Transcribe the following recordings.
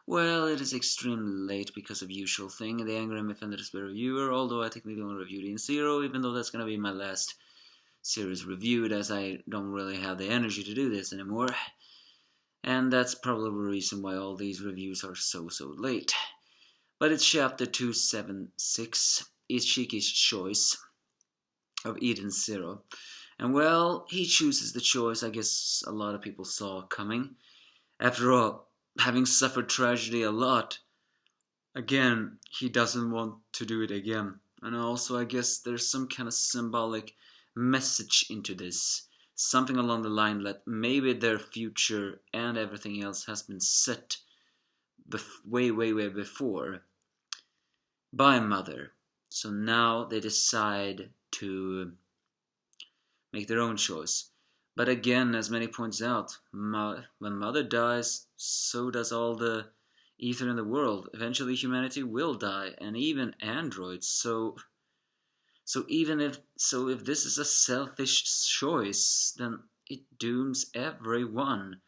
Well, it is extremely late because of usual thing. The anger and offended as a reviewer, although I technically only reviewed in Zero, even though that's gonna be my last series reviewed, as I don't really have the energy to do this anymore. And that's probably the reason why all these reviews are so late. But it's chapter 276, Ishiki's choice of Eden Zero. And well, he chooses the choice I guess a lot of people saw coming. After all, having suffered tragedy a lot, again, he doesn't want to do it again. And also, I guess there's some kind of symbolic message into this. Something along the line that maybe their future and everything else has been set way before by Mother. So now they decide to make their own choice. But again, as many points out, when Mother dies, so does all the ether in the world. Eventually humanity will die, and even androids. So if this is a selfish choice, then it dooms everyone.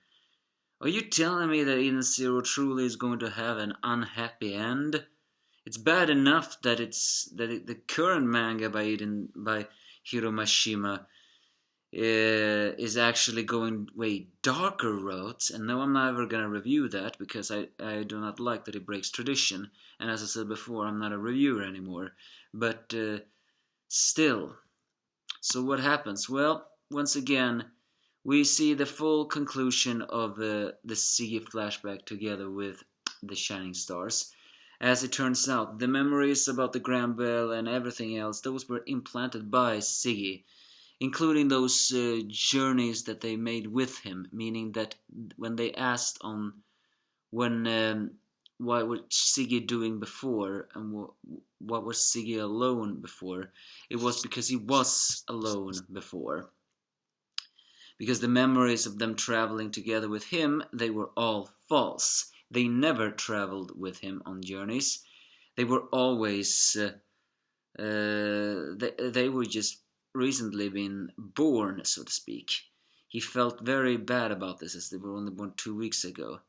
Are you telling me that Eden Zero truly is going to have an unhappy end? It's bad enough that the current manga by Hiro Mashima is actually going way darker routes, and no, I'm never gonna review that because I do not like that it breaks tradition. And as I said before, I'm not a reviewer anymore. But still, so what happens? Well, once again, we see the full conclusion of the Siggy flashback together with the Shining Stars. As it turns out, the memories about the Grand Bell and everything else, those were implanted by Siggy, including those journeys that they made with him, meaning that when they asked on what was Siggy doing before and what was Siggy alone before, it was because he was alone before. Because the memories of them traveling together with him, they were all false. They never traveled with him on journeys. They were always they were just recently been born, so to speak. He felt very bad about this, as they were only born 2 weeks ago.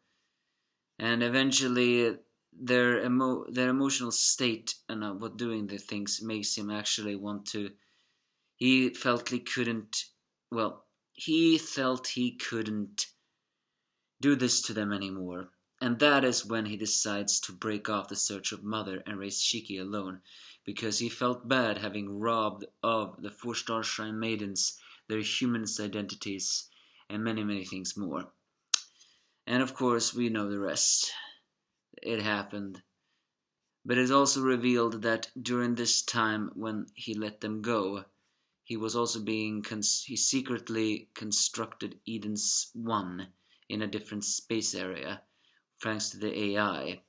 And eventually their emotional state and what doing the things makes him actually want to. He felt he couldn't do this to them anymore. And that is when he decides to break off the search of Mother and raise Shiki alone, because he felt bad having robbed of the 4 Starshine Maidens their human identities and many things more. And of course, we know the rest. It happened. But it's also revealed that during this time when he let them go, he was also he secretly constructed Eden's 1 in a different space area, thanks to the AI.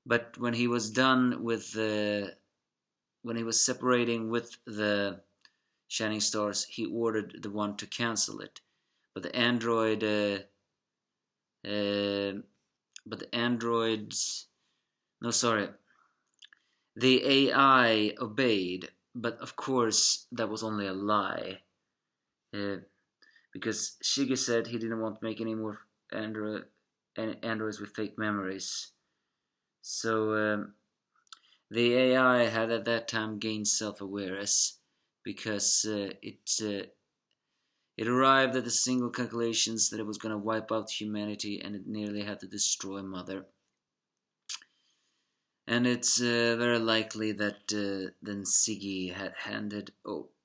But when he was done with when he was separating with the Shining Stars, he ordered the 1 to cancel it. But the AI obeyed, but of course that was only a lie. Because Shige said he didn't want to make any more androids with fake memories. So the AI had at that time gained self-awareness, because it arrived at the single calculations that it was going to wipe out humanity, and it nearly had to destroy Mother. And it's very likely that then Siggy had handed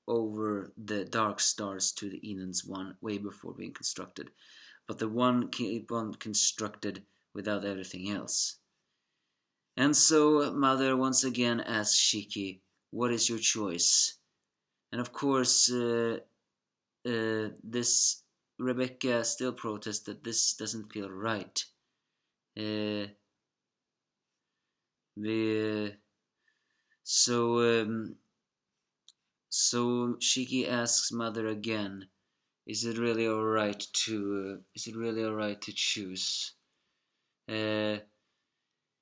over the Dark Stars to the Eden's 1 way before being constructed. But the 1 kept on constructed without everything else. And so Mother once again asks Shiki, what is your choice? And of course, this Rebecca still protests that this doesn't feel right. So Shiki asks Mother again, is it really alright to choose?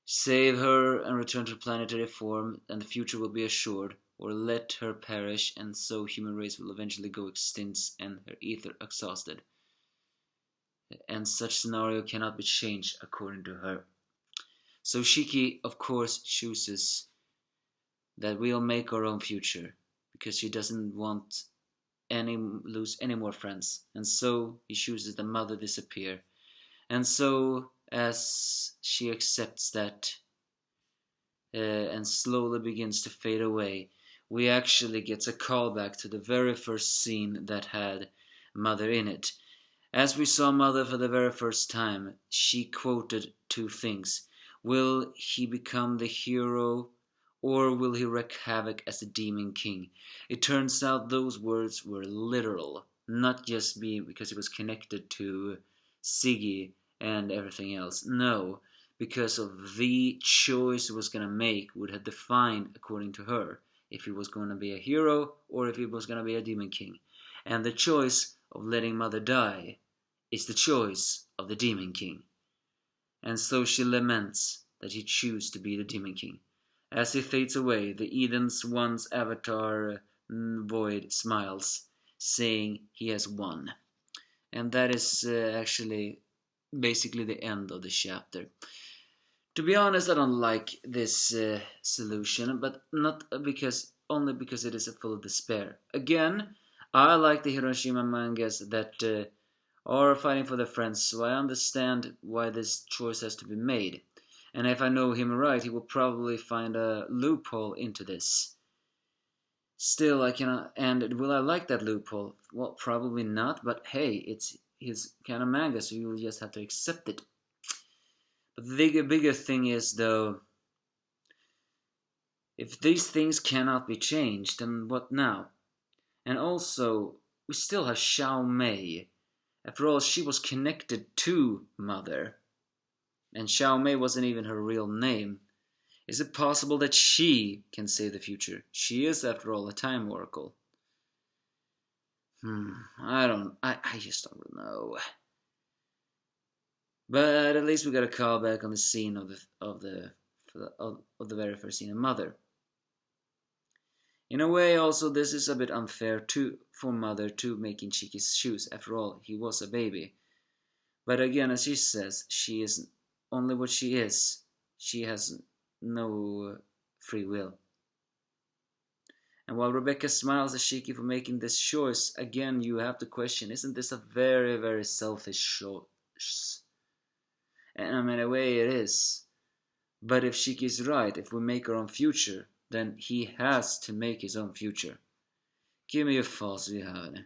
Save her and return to planetary form, and the future will be assured, or let her perish, and so human race will eventually go extinct and her ether exhausted. And such scenario cannot be changed, according to her. So Shiki, of course, chooses that we'll make our own future because she doesn't want lose any more friends, and so he chooses the mother disappear. And so as she accepts that and slowly begins to fade away, we actually get a callback to the very first scene that had Mother in it. As we saw Mother for the very first time, she quoted two things. Will he become the hero, or will he wreak havoc as the Demon King? It turns out those words were literal, not just because it was connected to Siggy and everything else. No, because of the choice he was going to make would have defined, according to her, if he was going to be a hero or if he was going to be a Demon King. And the choice of letting Mother die is the choice of the Demon King. And so she laments that he chose to be the Demon King. As he fades away, the Eden's once avatar Void smiles, saying he has won. And that is actually basically the end of the chapter. To be honest, I don't like this solution, but not because only because it is full of despair. Again, I like the Hiroshima mangas that are fighting for their friends, so I understand why this choice has to be made. And if I know him right, he will probably find a loophole into this. Still, I cannot. And will I like that loophole? Well, probably not. But hey, it's his kind of manga, so you will just have to accept it. But the bigger thing is, though, if these things cannot be changed, then what now? And also, we still have Xiao Mei. After all, she was connected to Mother. And Xiao Mei wasn't even her real name. Is it possible that she can say the future? She is, after all, a time oracle. I just don't know. But at least we got a callback on the scene of the very first scene of Mother. In a way, also, this is a bit unfair for Mother to making Shiki's shoes. After all, he was a baby. But again, as she says, she is only what she is. She has no free will. And while Rebecca smiles at Shiki for making this choice, again you have to question, isn't this a very, very selfish choice? And I mean, in a way it is. But if Shiki is right, if we make our own future, then he has to make his own future. Give me a false if you have any.